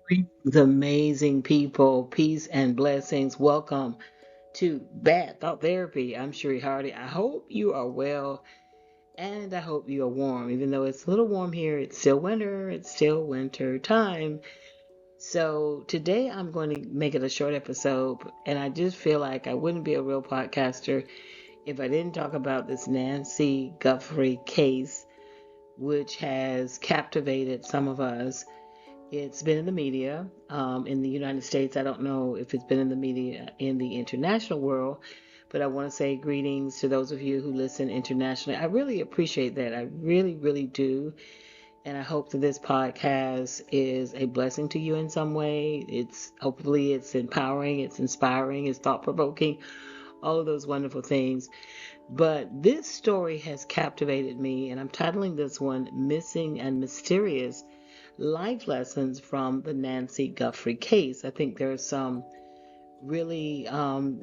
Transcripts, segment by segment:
Greetings, amazing people, peace and blessings. Welcome to Bad Thought Therapy. I'm Sheree Hardy. I hope you are well and I hope you are warm. Even though it's a little warm here, it's still winter. It's still winter time. So today I'm going to make it a short episode, and I just feel like I wouldn't be a real podcaster if I didn't talk about this Nancy Guthrie case, which has captivated some of us. It's been in the media in the United States. I don't know if it's been in the media in the international world, but I want to say greetings to those of you who listen internationally. I really appreciate that. I really, really do. And I hope that this podcast is a blessing to you in some way. It's hopefully it's empowering, it's inspiring, it's thought provoking, all of those wonderful things. But this story has captivated me, and I'm titling this one Missing and Mysterious Life Lessons from the Nancy Guthrie case. I think there are some really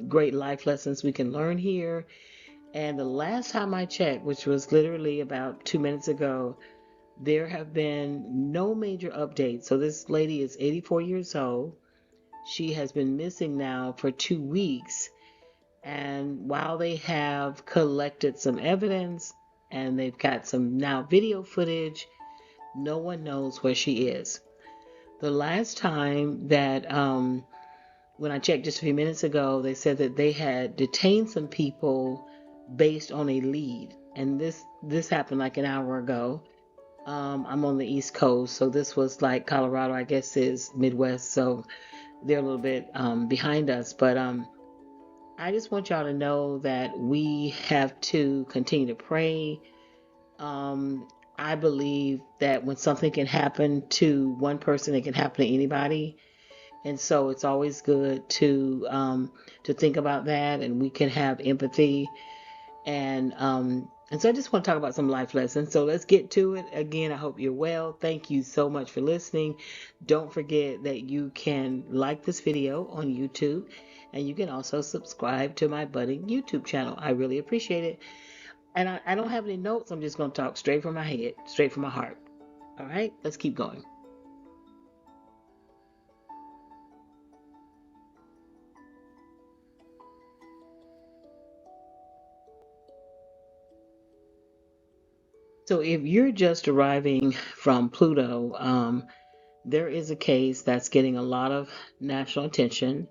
great life lessons we can learn here. And the last time I checked, which was literally about 2 minutes ago, there have been no major updates. So this lady is 84 years old. She has been missing now for 2 weeks. And while they have collected some evidence and they've got some now video footage, no one knows where she is. The last time that, when I checked just a few minutes ago, they said that they had detained some people based on a lead, and this happened like an hour ago. I'm on the East Coast, so this was like Colorado, I guess, is Midwest, so they're a little bit behind us. But I just want y'all to know that we have to continue to pray. Um, I believe that when something can happen to one person, it can happen to anybody. And so it's always good to think about that, and we can have empathy. And so I just want to talk about some life lessons. So let's get to it. Again, I hope you're well. Thank you so much for listening. Don't forget that you can like this video on YouTube, and you can also subscribe to my budding YouTube channel. I really appreciate it. And I don't have any notes. I'm just going to talk straight from my head, straight from my heart. All right, let's keep going. So if you're just arriving from Pluto, there is a case that's getting a lot of national attention.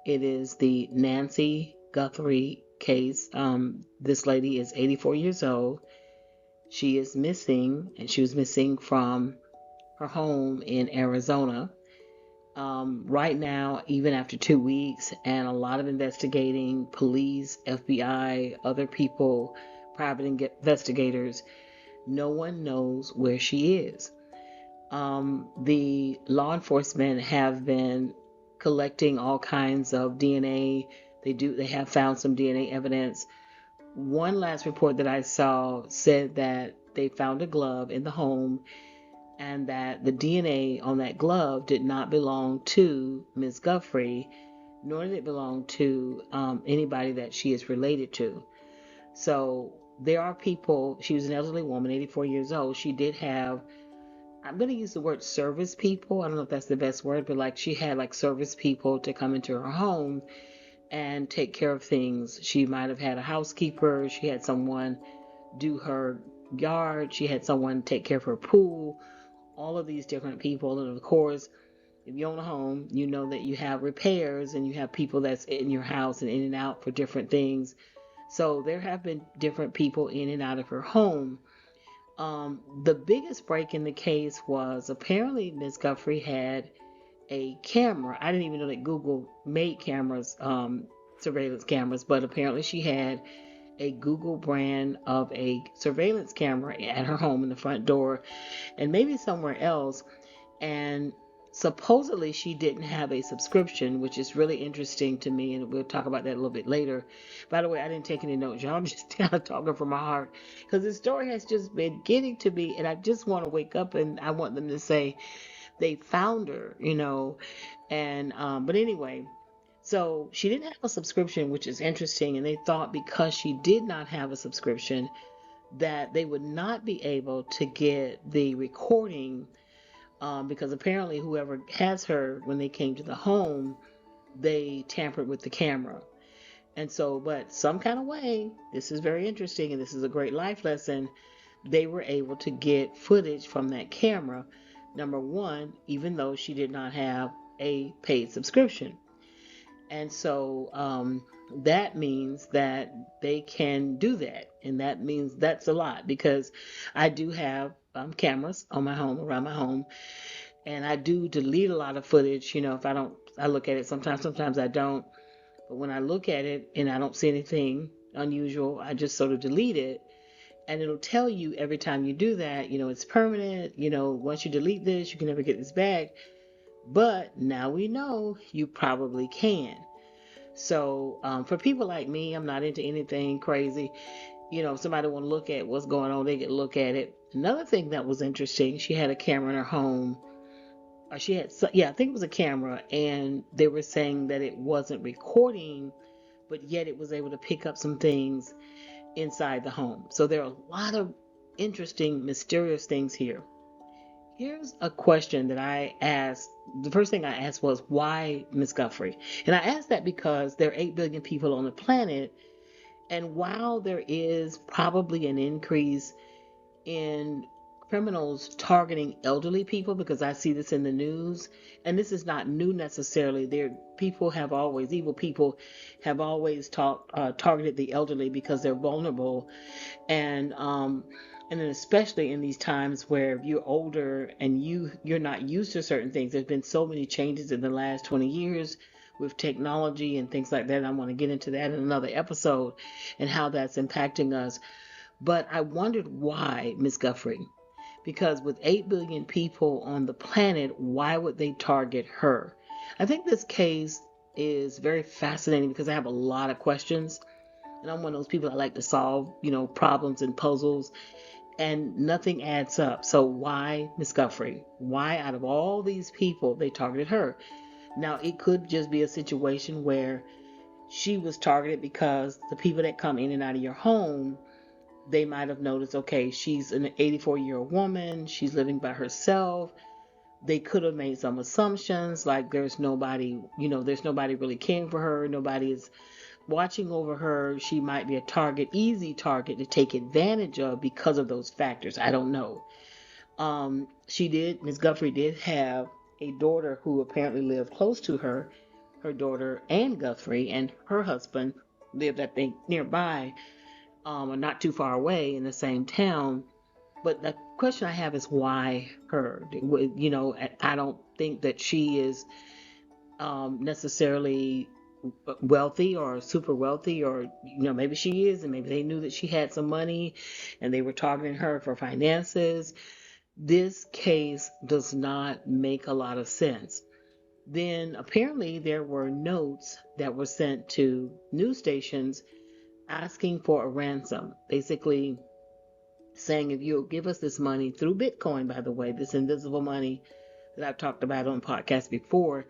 It is the Nancy Guthrie case. This lady is 84 years old. She is missing, and she was missing from her home in Arizona. Right now, even after 2 weeks, and a lot of investigating, police, FBI, other people, private investigators, no one knows where she is. The law enforcement have been collecting all kinds of DNA. They have found some DNA evidence. One last report that I saw said that they found a glove in the home, and that the DNA on that glove did not belong to Ms. Guthrie, nor did it belong to anybody that she is related to. So there are people. She was an elderly woman, 84 years old. She did have, I'm going to use the word service people. I don't know if that's the best word, but like she had like service people to come into her home and take care of things. She might have had a housekeeper. She had someone do her yard. She had someone take care of her pool. All of these different people. And of course, if you own a home, you know that you have repairs and you have people that's in your house and in and out for different things. So there have been different people in and out of her home. The biggest break in the case was apparently Miss Guthrie had a camera. I didn't even know that Google made cameras, surveillance cameras, but apparently she had a Google brand of a surveillance camera at her home in the front door and maybe somewhere else. And supposedly she didn't have a subscription, which is really interesting to me, and we'll talk about that a little bit later. By the way, I didn't take any notes, y'all. I'm just kind of talking from my heart because the story has just been getting to me, and I just want to wake up and I want them to say they found her, and but anyway. So she didn't have a subscription, which is interesting, and they thought because she did not have a subscription that they would not be able to get the recording because apparently whoever has her, when they came to the home, they tampered with the camera. And so, but some kind of way, this is very interesting and this is a great life lesson. They were able to get footage from that camera, number one, even though she did not have a paid subscription. And so that means that they can do that. And that means that's a lot because I do have cameras on my home, around my home, and I do delete a lot of footage. If I don't, I look at it sometimes I don't. But when I look at it and I don't see anything unusual, I just sort of delete it. And it'll tell you every time you do that, it's permanent. Once you delete this, you can never get this back. But now we know you probably can. So for people like me, I'm not into anything crazy. If somebody want to look at what's going on, they can look at it. Another thing that was interesting, she had a camera in her home. Or she had, yeah, I think it was a camera, and they were saying that it wasn't recording, but yet it was able to pick up some things inside the home. So there are a lot of interesting, mysterious things here. Here's a question that I asked. The first thing I asked was, why Miss Guthrie? And I asked that because there are 8 billion people on the planet. And while there is probably an increase in criminals targeting elderly people, because I see this in the news, and this is not new necessarily. Evil people have always targeted the elderly because they're vulnerable, and then especially in these times where you're older and you're not used to certain things. There's been so many changes in the last 20 years with technology and things like that. I want to get into that in another episode and how that's impacting us. But I wondered why Miss Guthrie, because with 8 billion people on the planet, why would they target her? I think this case is very fascinating because I have a lot of questions, and I'm one of those people that like to solve, problems and puzzles, and nothing adds up. So why Miss Guthrie? Why out of all these people they targeted her? Now it could just be a situation where she was targeted because the people that come in and out of your home, they might have noticed, okay, she's an 84-year-old woman, she's living by herself. They could have made some assumptions like there's nobody really caring for her, nobody is watching over her. She might be a easy target to take advantage of because of those factors. I don't know. Miss Guthrie did have a daughter who apparently lived close to her. Her daughter, Ann Guthrie, and her husband lived, I think, nearby, or not too far away in the same town. But the question I have is why her? I don't think that she is necessarily wealthy or super wealthy, or maybe she is, and maybe they knew that she had some money and they were targeting her for finances. This case does not make a lot of sense. Then apparently there were notes that were sent to news stations asking for a ransom, basically saying, if you'll give us this money through Bitcoin, by the way, this invisible money that I've talked about on podcasts before,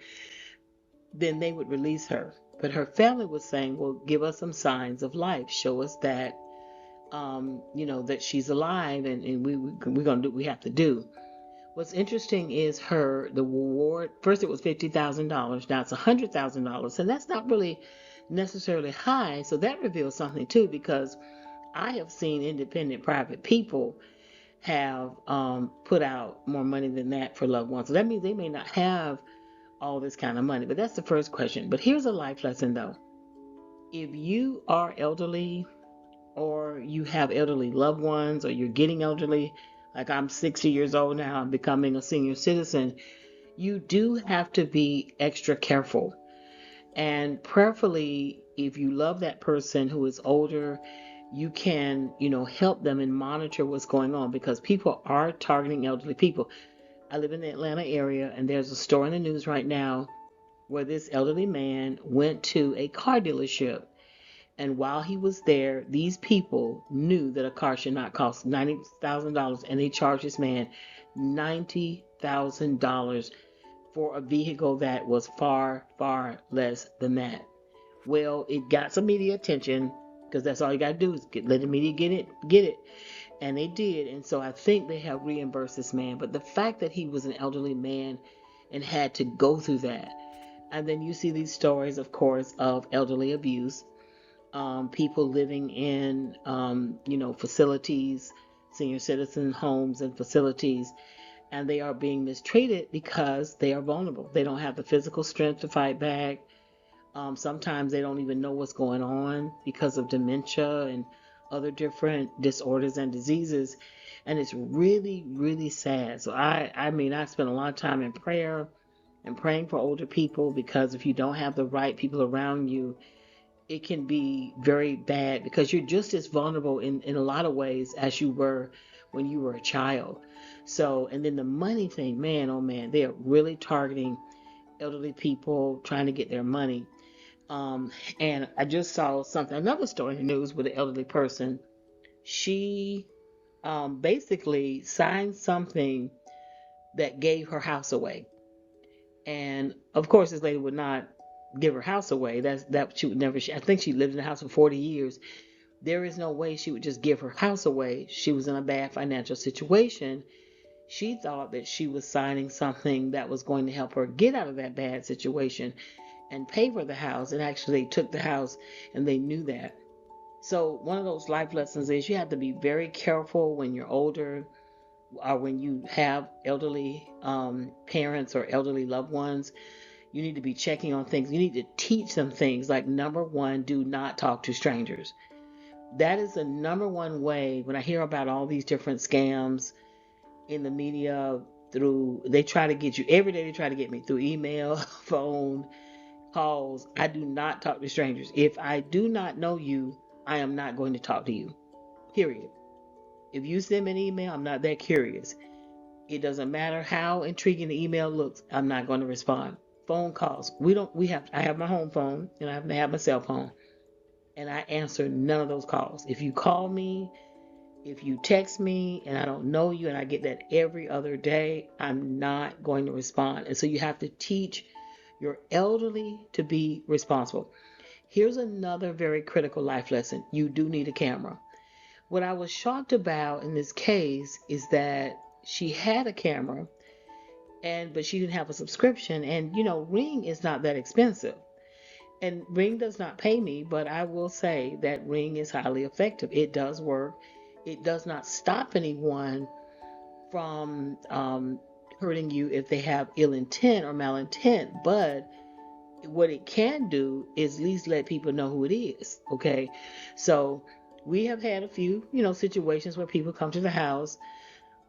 then they would release her. But her family was saying, well, give us some signs of life. Show us that, that she's alive, and we're going to do what we have to do. What's interesting is the reward. First, it was $50,000. Now it's $100,000. And that's not really necessarily high. So that reveals something too, because I have seen independent private people have put out more money than that for loved ones. So that means they may not have all this kind of money. But that's the first question. But here's a life lesson though. If you are elderly, or you have elderly loved ones, or you're getting elderly, like I'm 60 years old now, I'm becoming a senior citizen, you do have to be extra careful. And prayerfully, if you love that person who is older, you can, help them and monitor what's going on, because people are targeting elderly people. I live in the Atlanta area, and there's a story in the news right now where this elderly man went to a car dealership. And while he was there, these people knew that a car should not cost $90,000, and they charged this man $90,000 for a vehicle that was far, far less than that. Well, it got some media attention, because that's all you got to do is let the media get it. And they did. And so I think they have reimbursed this man. But the fact that he was an elderly man and had to go through that. And then you see these stories, of course, of elderly abuse, people living in, facilities, senior citizen homes and facilities, and they are being mistreated because they are vulnerable. They don't have the physical strength to fight back. Sometimes they don't even know what's going on because of dementia and other different disorders and diseases. And it's really, really sad. So I spend a lot of time in prayer and praying for older people, because if you don't have the right people around you, it can be very bad, because you're just as vulnerable in a lot of ways as you were when you were a child. So, and then the money thing, man, oh man, they are really targeting elderly people, trying to get their money. Um, and I just saw something, another story in the news with an elderly person. She basically signed something that gave her house away. And of course, this lady would not give her house away. That she would never. I think she lived in the house for 40 years. There is no way she would just give her house away. She was in a bad financial situation. She thought that she was signing something that was going to help her get out of that bad situation and pay for the house. And actually, they took the house, and they knew that. So one of those life lessons is you have to be very careful when you're older, or when you have elderly parents or elderly loved ones. You need to be checking on things. You need to teach them things like, number one, do not talk to strangers. That is the number one way. When I hear about all these different scams in the media, they try to get you every day. They try to get me through email, phone, calls. I do not talk to strangers. If I do not know you, I am not going to talk to you. Period. If you send me an email, I'm not that curious. It doesn't matter how intriguing the email looks, I'm not going to respond. Phone calls. I have my home phone and I have my cell phone, and I answer none of those calls. If you call me, if you text me and I don't know you, and I get that every other day, I'm not going to respond. And so you have to teach your elderly to be responsible. Here's another very critical life lesson. You do need a camera. What I was shocked about in this case is that she had a camera, but she didn't have a subscription. And Ring is not that expensive. And Ring does not pay me, but I will say that Ring is highly effective. It does work. It does not stop anyone from hurting you if they have ill intent or malintent. But what it can do is at least let people know who it is. Okay. So we have had a few, situations where people come to the house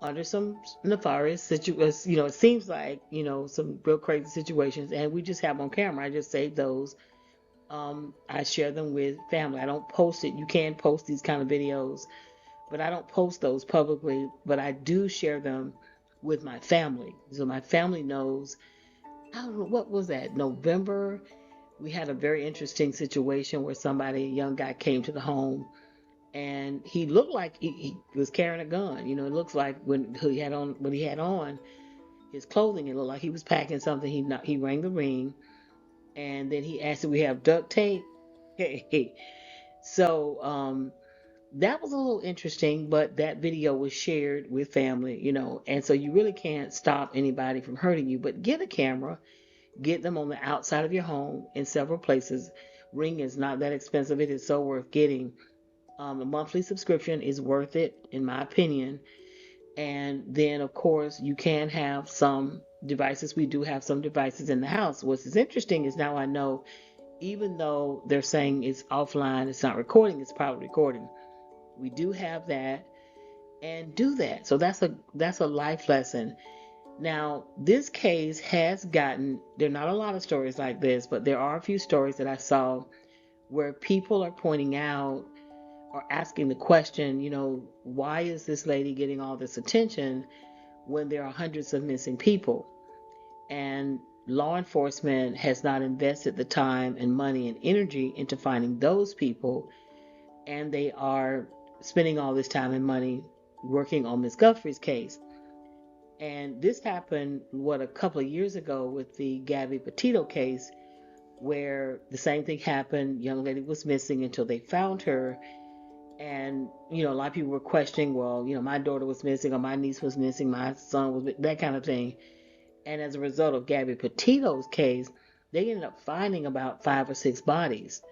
under some nefarious situations. It seems like, some real crazy situations, and we just have on camera. I just save those. I share them with family. I don't post it. You can post these kind of videos, but I don't post those publicly, but I do share them with my family. So my family knows. I don't know, what was that? November, we had a very interesting situation where a young guy came to the home, and he looked like he was carrying a gun. It looks like when he had on his clothing, it looked like he was packing something. He rang the ring, and then he asked if we have duct tape. So that was a little interesting, but that video was shared with family, and so you really can't stop anybody from hurting you. But get a camera, get them on the outside of your home in several places. Ring is not that expensive. It is so worth getting. A monthly subscription is worth it, in my opinion. And then, of course, you can have some devices. We do have some devices in the house. What's interesting is now I know, even though they're saying it's offline, it's not recording, it's probably recording. We do have that, and do that. So that's a life lesson. Now, this case has gotten, there are not a lot of stories like this, but there are a few stories that I saw where people are pointing out or asking the question, why is this lady getting all this attention when there are hundreds of missing people? And law enforcement has not invested the time and money and energy into finding those people, and they are spending all this time and money working on Miss Guthrie's case. And this happened, a couple of years ago with the Gabby Petito case, where the same thing happened. Young lady was missing until they found her. And, a lot of people were questioning, well, my daughter was missing, or my niece was missing, my son was, that kind of thing. And as a result of Gabby Petito's case, they ended up finding about 5 or 6 bodies.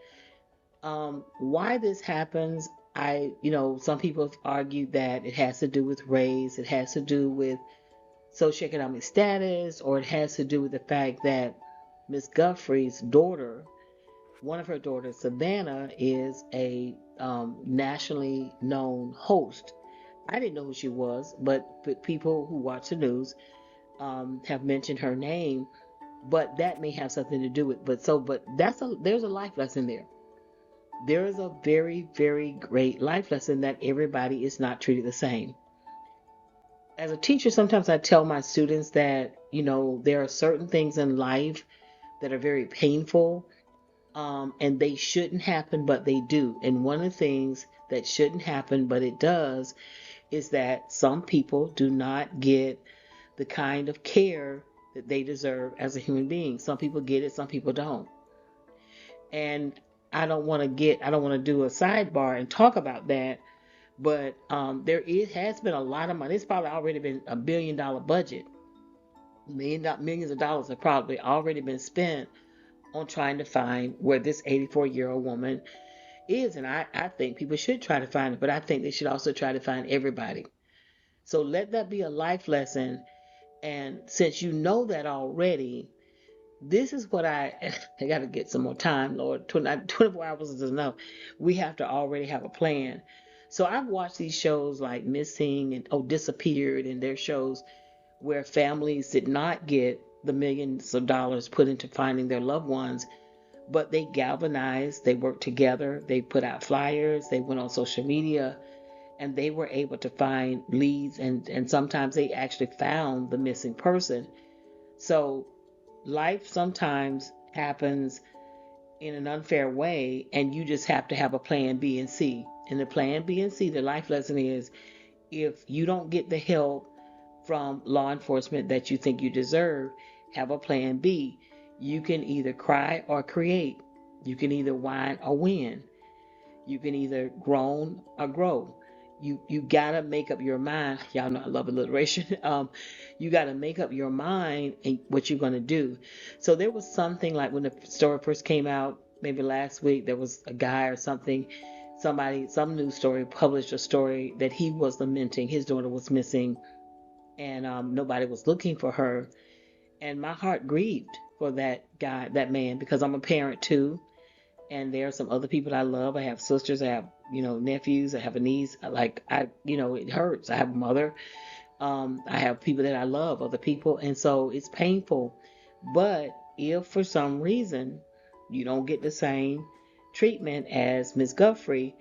Why this happens, some people have argued that it has to do with race, it has to do with socioeconomic status, or it has to do with the fact that Miss Guthrie's daughter, one of her daughters, Savannah, is a nationally known host. I didn't know who she was, but people who watch the news have mentioned her name. But that may have something to do with. But there's a life lesson there. There is a very, very great life lesson that everybody is not treated the same. As a teacher, sometimes I tell my students that, there are certain things in life that are very painful, and they shouldn't happen, but they do. And one of the things that shouldn't happen, but it does, is that some people do not get the kind of care that they deserve as a human being. Some people get it, some people don't. And I don't want to do a sidebar and talk about that, but has been a lot of money. It's probably already been $1 billion budget. Millions of dollars have probably already been spent on trying to find where this 84-year-old woman is. And I think people should try to find it, but I think they should also try to find everybody. So let that be a life lesson. And since you know that already, this is what I got to get some more time, Lord. 24 hours is enough. We have to already have a plan. So I've watched these shows like Missing and Disappeared, and their shows where families did not get the millions of dollars put into finding their loved ones, but they galvanized, they worked together, they put out flyers, they went on social media, and they were able to find leads, and sometimes they actually found the missing person. So life sometimes happens in an unfair way, and you just have to have a plan B and C. And the plan B and C, the life lesson is, if you don't get the help from law enforcement that you think you deserve, have a plan B. You can either cry or create. You can either whine or win. You can either groan or grow. You gotta make up your mind. Y'all know I love alliteration. You gotta make up your mind and what you're gonna do. So there was something like when the story first came out, maybe last week, there was a guy or something, some news story published a story that he was lamenting his daughter was missing, and nobody was looking for her. And my heart grieved for that guy, that man, because I'm a parent too, and there are some other people I love. I have sisters, I have, nephews, I have a niece. It hurts. I have a mother. I have people that I love, other people, and so it's painful. But if for some reason you don't get the same treatment as Miss Guthrie,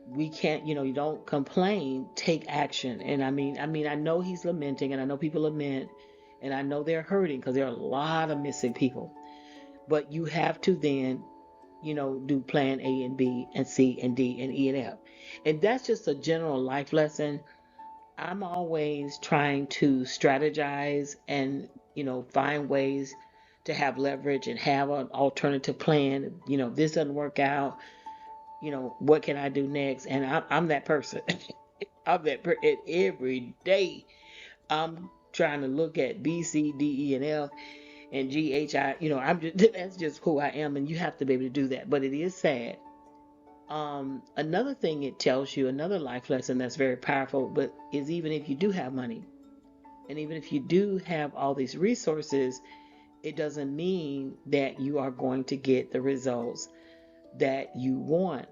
we can't, you don't complain, take action. And I know he's lamenting, and I know people lament, and I know they're hurting because there are a lot of missing people. But you have to then do plan A and B and C and D and E and F. And that's just a general life lesson. I'm always trying to strategize and, find ways to have leverage and have an alternative plan. This doesn't work out. What can I do next? And I'm that person. Every day I'm trying to look at B, C, D, E, and F and G, H, I. That's just who I am, and you have to be able to do that. But it is sad. Another thing it tells you, another life lesson that's very powerful, but is even if you do have money, and even if you do have all these resources, it doesn't mean that you are going to get the results that you want.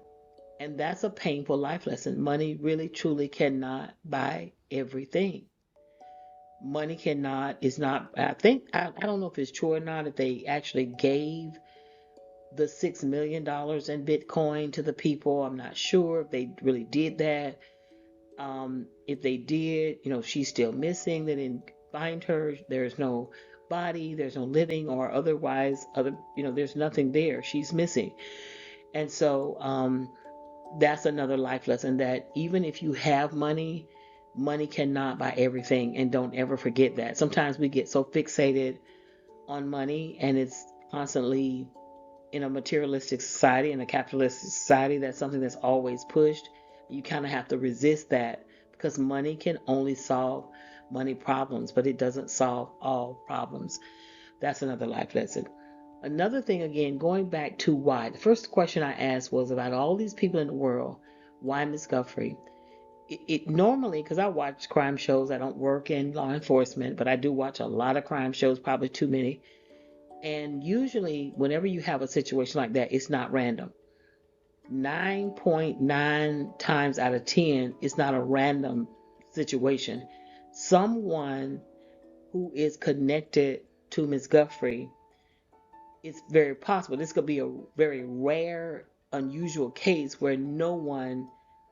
And that's a painful life lesson. Money really truly cannot buy everything. Money is not, I don't know if it's true or not, if they actually gave the $6 million in Bitcoin to the people. I'm not sure if they really did that. If they did, she's still missing. They didn't find her. There's no body, there's no living or otherwise, there's nothing there. She's missing. And so, that's another life lesson, that even if you have money, money cannot buy everything. And don't ever forget that. Sometimes we get so fixated on money, and it's constantly in a materialistic society, in a capitalistic society, that's something that's always pushed. You kind of have to resist that because money can only solve money problems, but it doesn't solve all problems. That's another life lesson. Another thing, again, going back to why. The first question I asked was about all these people in the world. Why Miss Guthrie? It normally, because I watch crime shows, I don't work in law enforcement, but I do watch a lot of crime shows, probably too many. And usually, whenever you have a situation like that, it's not random. 9.9 times out of 10, it's not a random situation. Someone who is connected to Miss Guthrie, it's very possible. This could be a very rare, unusual case where no one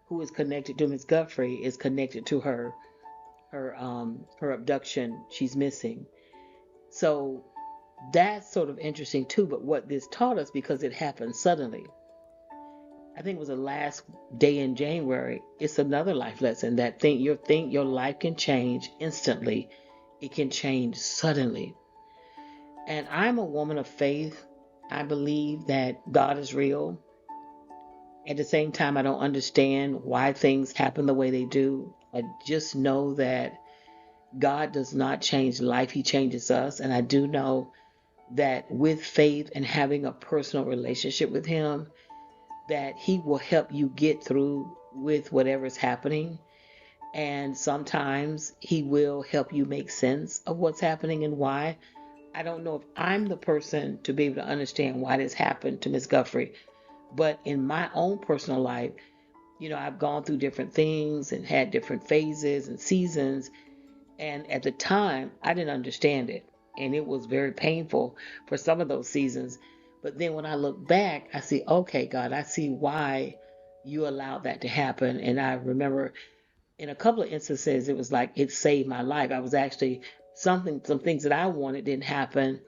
who is connected to Miss Guthrie is connected to her abduction. She's missing. So that's sort of interesting too. But what this taught us, because it happened suddenly, I think it was the last day in January. It's another life lesson that your life can change instantly. It can change suddenly. And I'm a woman of faith. I believe that God is real. At the same time, I don't understand why things happen the way they do. I just know that God does not change life, He changes us. And I do know that with faith and having a personal relationship with Him, that He will help you get through with whatever's happening. And sometimes He will help you make sense of what's happening and why. I don't know if I'm the person to be able to understand why this happened to Miss Guthrie, but in my own personal life, I've gone through different things and had different phases and seasons. And at the time, I didn't understand it. And it was very painful for some of those seasons. But then when I look back, I see, okay, God, I see why you allowed that to happen. And I remember in a couple of instances, it was like it saved my life. I was actually some things that I wanted didn't happen.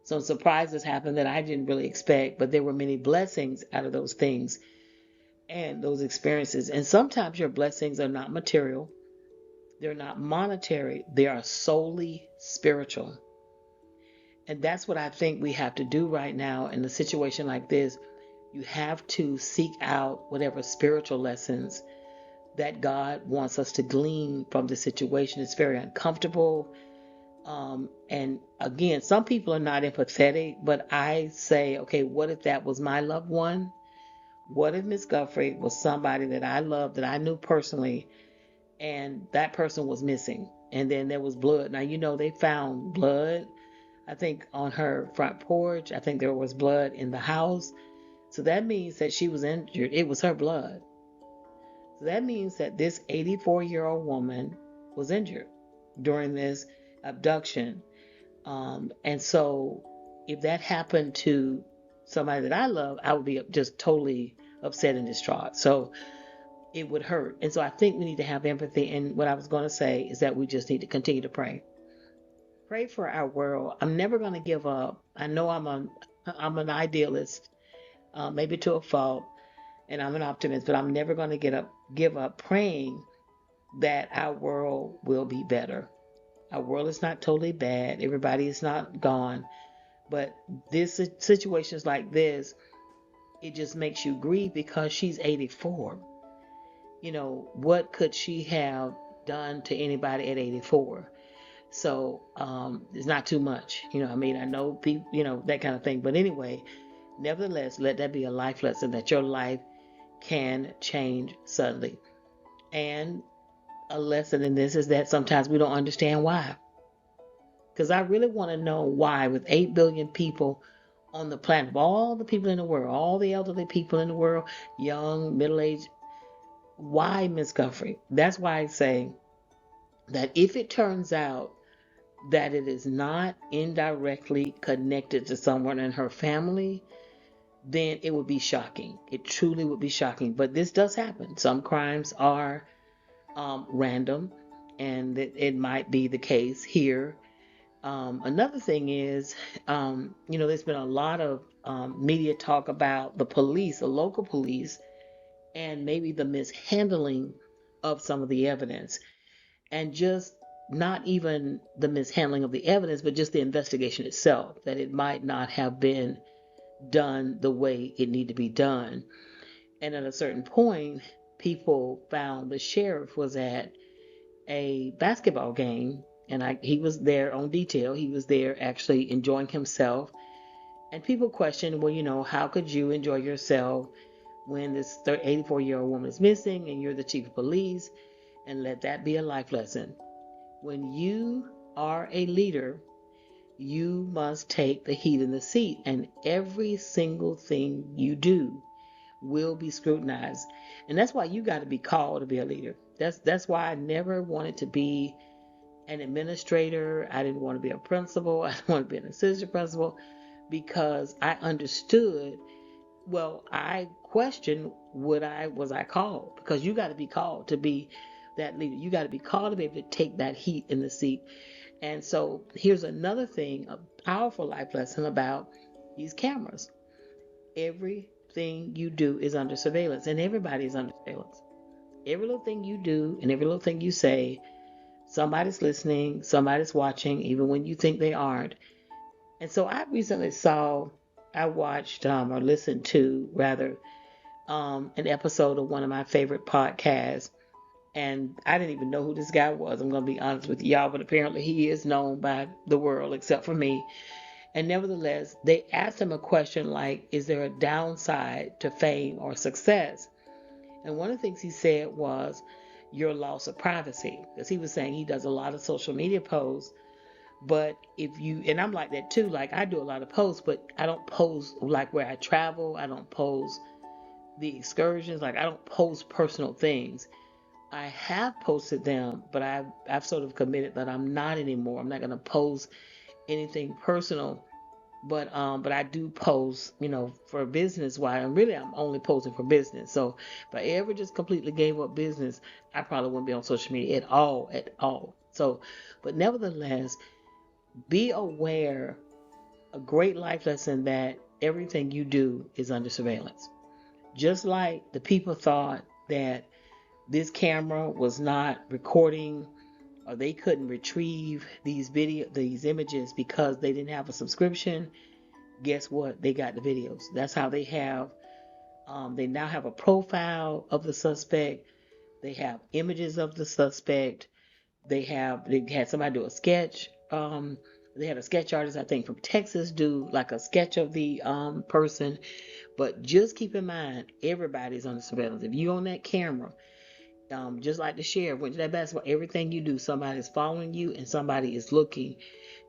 Some surprises happened that I didn't really expect, but there were many blessings out of those things and those experiences. And sometimes your blessings are not material, they're not monetary, they are solely spiritual. And that's what I think we have to do right now in a situation like this. You have to seek out whatever spiritual lessons that God wants us to glean from the situation. It's very uncomfortable. And again, some people are not empathetic, but I say, okay, what if that was my loved one? What if Miss Guthrie was somebody that I loved, that I knew personally, and that person was missing? And then there was blood. Now, they found blood, I think, on her front porch. I think there was blood in the house. So that means that she was injured. It was her blood. So that means that this 84-year-old woman was injured during this abduction. And so if that happened to somebody that I love, I would be just totally upset and distraught. So it would hurt. And so I think we need to have empathy. And what I was going to say is that we just need to continue to pray. Pray for our world. I'm never going to give up. I know I'm an idealist, maybe to a fault, and I'm an optimist, but I'm never going to give up praying that our world will be better. Our world is not totally bad. Everybody is not gone. But this situations like this, it just makes you grieve because she's 84. What could she have done to anybody at 84? So it's not too much. I know people, that kind of thing. But anyway, nevertheless, let that be a life lesson that your life can change suddenly. And a lesson in this is that sometimes we don't understand why. Because I really want to know why, with 8 billion people on the planet, all the people in the world, all the elderly people in the world, young, middle aged, why Miss Guthrie? That's why I say that if it turns out that it is not indirectly connected to someone in her family, then it would be shocking. It truly would be shocking. But this does happen. Some crimes are random, and it might be the case here. Another thing is, there's been a lot of media talk about the police, the local police, and maybe the mishandling of some of the evidence. And just not even the mishandling of the evidence, but just the investigation itself, that it might not have been done the way it needed to be done. And at a certain point, people found the sheriff was at a basketball game, and he was there on detail. He was there actually enjoying himself. And people question, well, how could you enjoy yourself when this 84-year-old woman is missing and you're the chief of police? And let that be a life lesson. When you are a leader, you must take the heat in the seat, and every single thing you do will be scrutinized. And that's why you got to be called to be a leader. That's why I never wanted to be an administrator. I didn't want to be a principal. I didn't want to be an assistant principal, because I understood. Well, I questioned, was I called? Because you got to be called to be that leader. You got to be called to be able to take that heat in the seat. And so here's another thing, a powerful life lesson about these cameras. Everything you do is under surveillance, and everybody is under surveillance. Every little thing you do and every little thing you say, somebody's listening, somebody's watching, even when you think they aren't. And so I watched, or listened to rather, an episode of one of my favorite podcasts. And I didn't even know who this guy was. I'm going to be honest with y'all, but apparently he is known by the world except for me. And nevertheless, they asked him a question like, is there a downside to fame or success? And one of the things he said was your loss of privacy. Because he was saying he does a lot of social media posts. But and I'm like that too, like I do a lot of posts, but I don't post like where I travel. I don't post the excursions. Like I don't post personal things. I have posted them, but I've sort of committed that I'm not anymore. I'm not going to post anything personal, but I do post, for business. Why? And really, I'm only posting for business. So if I ever just completely gave up business, I probably wouldn't be on social media at all, at all. So, but nevertheless, be aware. A great life lesson that everything you do is under surveillance. Just like the people thought that this camera was not recording, or they couldn't retrieve these images because they didn't have a subscription. Guess what? They got the videos. That's how they now have a profile of the suspect. They have images of the suspect. They had somebody do a sketch. They had a sketch artist, I think, from Texas do like a sketch of the person. But just keep in mind, everybody's under surveillance. If you on that camera, just like the sheriff went to that basketball, everything you do, somebody's following you and somebody is looking.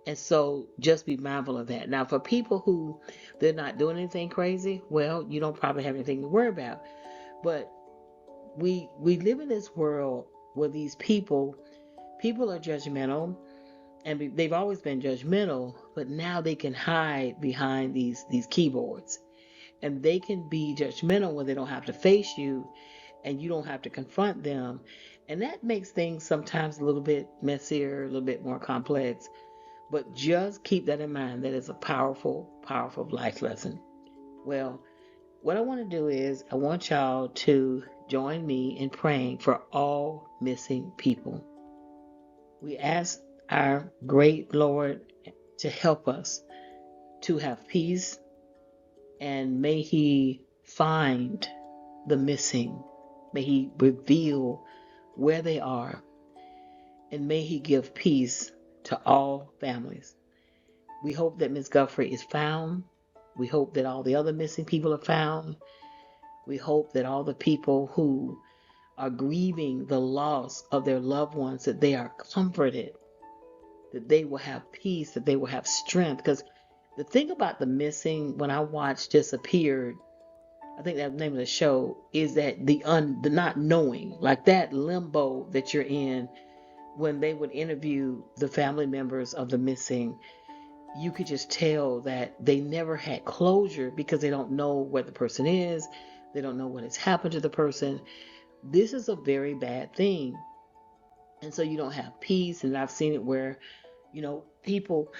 And so just be mindful of that. Now, for people who they're not doing anything crazy, well, you don't probably have anything to worry about. But we live in this world where these people are judgmental, and they've always been judgmental, but now they can hide behind these keyboards, and they can be judgmental when they don't have to face you and you don't have to confront them. And that makes things sometimes a little bit messier, a little bit more complex. But just keep that in mind. That is a powerful, powerful life lesson. Well, what I want to do is I want y'all to join me in praying for all missing people. We ask our great Lord to help us to have peace, and may He find the missing. May He reveal where they are, and may He give peace to all families. We hope that Ms. Guthrie is found. We hope that all the other missing people are found. We hope that all the people who are grieving the loss of their loved ones, that they are comforted, that they will have peace, that they will have strength. Because the thing about the missing, when I watched Disappeared, I think that's the name of the show, is that the not knowing, like that limbo that you're in. When they would interview the family members of the missing, you could just tell that they never had closure because they don't know where the person is. They don't know what has happened to the person. This is a very bad thing. And so you don't have peace. And I've seen it where, people,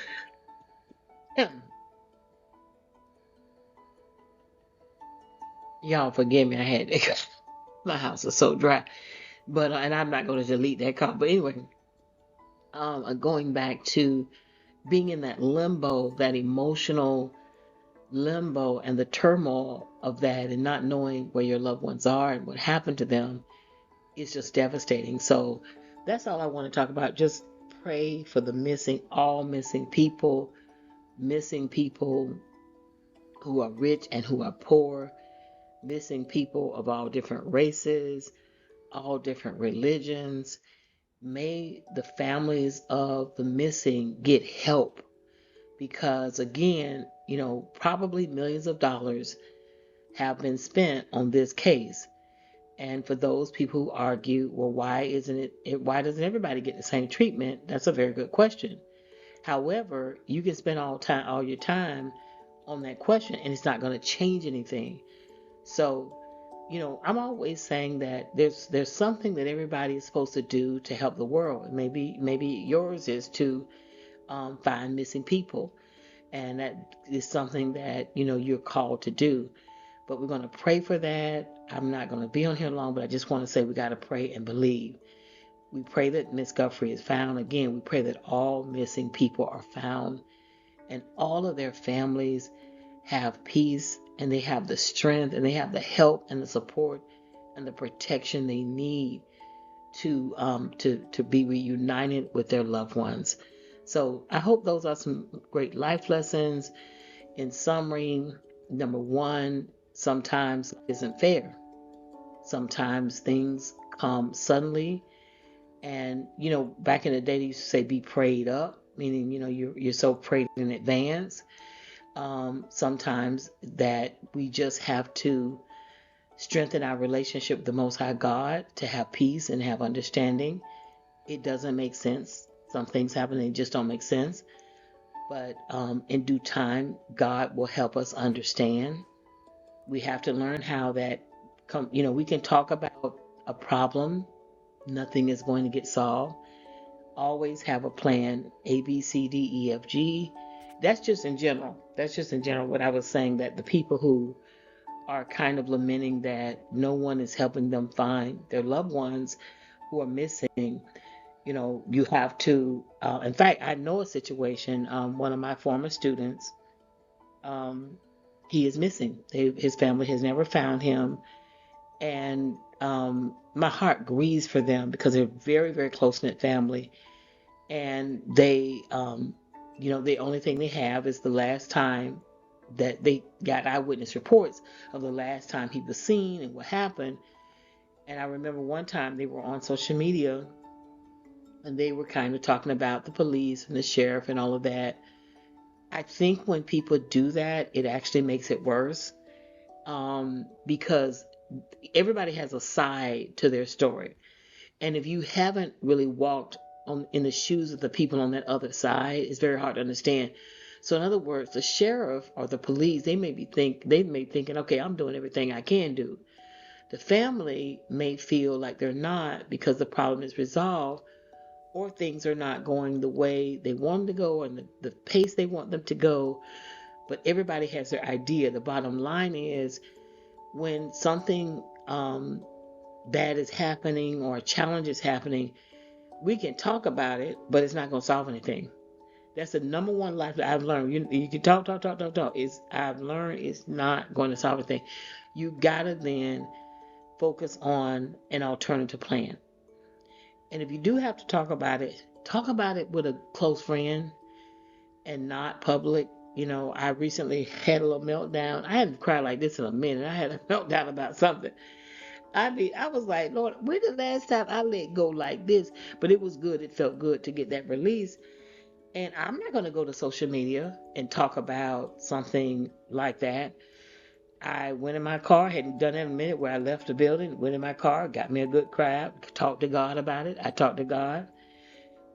y'all forgive me, I had my house is so dry. But, and I'm not going to delete that comment. But anyway, going back to being in that limbo, that emotional limbo and the turmoil of that and not knowing where your loved ones are and what happened to them is just devastating. So that's all I want to talk about. Just pray for the all missing people who are rich and who are poor, missing people of all different races, all different religions. May the families of the missing get help because, again, probably millions of dollars have been spent on this case. And for those people who argue, well, why doesn't everybody get the same treatment? That's a very good question. However, you can spend all your time on that question and it's not going to change anything. So, I'm always saying that there's something that everybody is supposed to do to help the world. Maybe yours is to find missing people, and that is something that you're called to do. But we're going to pray for that. I'm not going to be on here long, but I just want to say we got to pray and believe. We pray that Miss Guthrie is found. Again, we pray that all missing people are found and all of their families have peace and they have the strength and they have the help and the support and the protection they need to be reunited with their loved ones. So I hope those are some great life lessons. In summary, number one, sometimes life isn't fair. Sometimes things come suddenly. And, back in the day, they used to say be prayed up, meaning, you're so prayed in advance. Sometimes that we just have to strengthen our relationship with the Most High God to have peace and have understanding. It doesn't make sense. Some things happen and just don't make sense. But in due time, God will help us understand. We have to learn how that we can talk about a problem. Nothing is going to get solved. Always have a plan, A, B, C, D, E, F, G. That's just in general. What I was saying, that the people who are kind of lamenting that no one is helping them find their loved ones who are missing, you have to, in fact, I know a situation, one of my former students, um, he is missing. His family has never found him. And my heart grieves for them because they're very, very close knit family. And the only thing they have is the last time that they got eyewitness reports of the last time he was seen and what happened. And I remember one time they were on social media and they were kind of talking about the police and the sheriff and all of that. I think when people do that, it actually makes it worse, because everybody has a side to their story. And if you haven't really walked in the shoes of the people on that other side, it's very hard to understand. So in other words, the sheriff or the police, they may be thinking, okay, I'm doing everything I can do. The family may feel like they're not because the problem is resolved or things are not going the way they want them to go and the pace they want them to go. But everybody has their idea. The bottom line is when something bad is happening or a challenge is happening, we can talk about it, but it's not going to solve anything. That's the number one life that I've learned. You can talk. I've learned it's not going to solve anything. You gotta then focus on an alternative plan. And if you do have to talk about it with a close friend and not public. I recently had a little meltdown. I hadn't cried like this in a minute. I had a meltdown about something. I was like, Lord, when the last time I let go like this? But it was good. It felt good to get that release. And I'm not going to go to social media and talk about something like that. I went in my car, hadn't done it in a minute, where I left the building, went in my car, got me a good cry, talked to God about it. I talked to God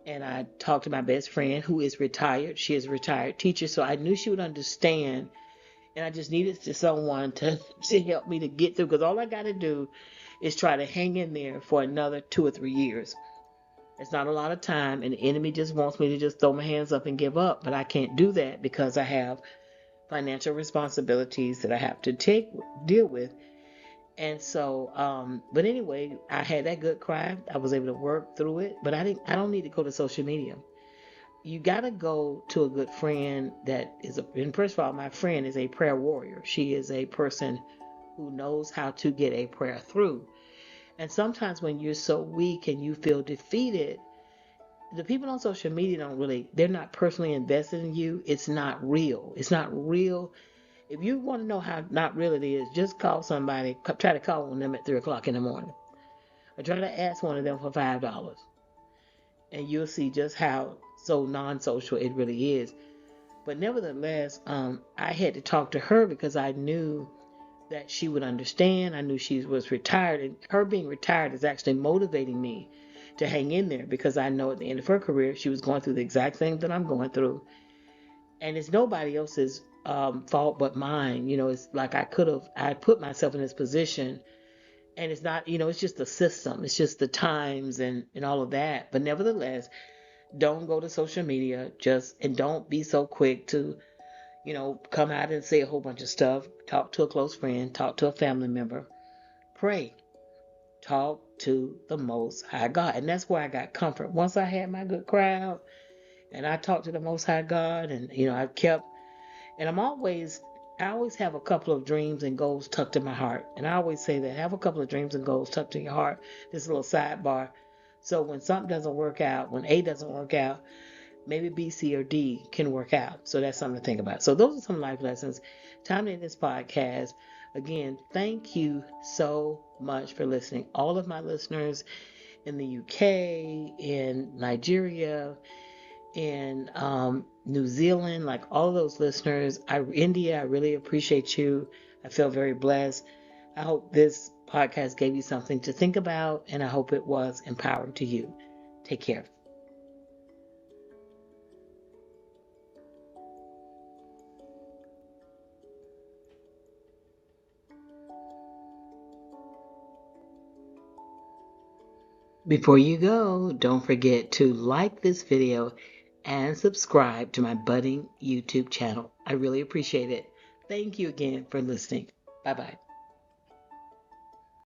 and I talked to my best friend who is retired. She is a retired teacher. So I knew she would understand. And I just needed someone to help me to get through, because all I got to do is try to hang in there for another 2 or 3 years. It's not a lot of time, and the enemy just wants me to just throw my hands up and give up. But I can't do that because I have financial responsibilities that I have to deal with. And so, but anyway, I had that good cry. I was able to work through it, but I don't need to go to social media. you got to go to a good friend that is and first of all, my friend is a prayer warrior. She is a person who knows how to get a prayer through. And sometimes when you're so weak and you feel defeated, the people on social media they're not personally invested in you. It's not real. It's not real. If you want to know how not real it is, just call somebody, try to call on them at 3 o'clock in the morning, or try to ask one of them for $5, and you'll see just how so non-social it really is. But nevertheless, I had to talk to her because I knew that she would understand. I knew she was retired, and her being retired is actually motivating me to hang in there, because I know at the end of her career, she was going through the exact same that I'm going through. And it's nobody else's fault but mine. It's like I put myself in this position, and it's not, it's just the system. It's just the times and all of that. But nevertheless, don't go to social media and don't be so quick to, come out and say a whole bunch of stuff. Talk to a close friend, talk to a family member, pray, talk to the Most High God. And that's where I got comfort. Once I had my good crowd and I talked to the Most High God, and, and I always have a couple of dreams and goals tucked in my heart. And I always say that, have a couple of dreams and goals tucked in your heart. This little sidebar. So when something doesn't work out, when A doesn't work out, maybe B, C, or D can work out. So that's something to think about. So those are some life lessons. Time to end this podcast. Again, thank you so much for listening. All of my listeners in the UK, in Nigeria, in New Zealand, like all of those listeners, India, I really appreciate you. I feel very blessed. I hope this podcast gave you something to think about, and I hope it was empowering to you. Take care. Before you go, don't forget to like this video and subscribe to my budding YouTube channel. I really appreciate it. Thank you again for listening. Bye bye.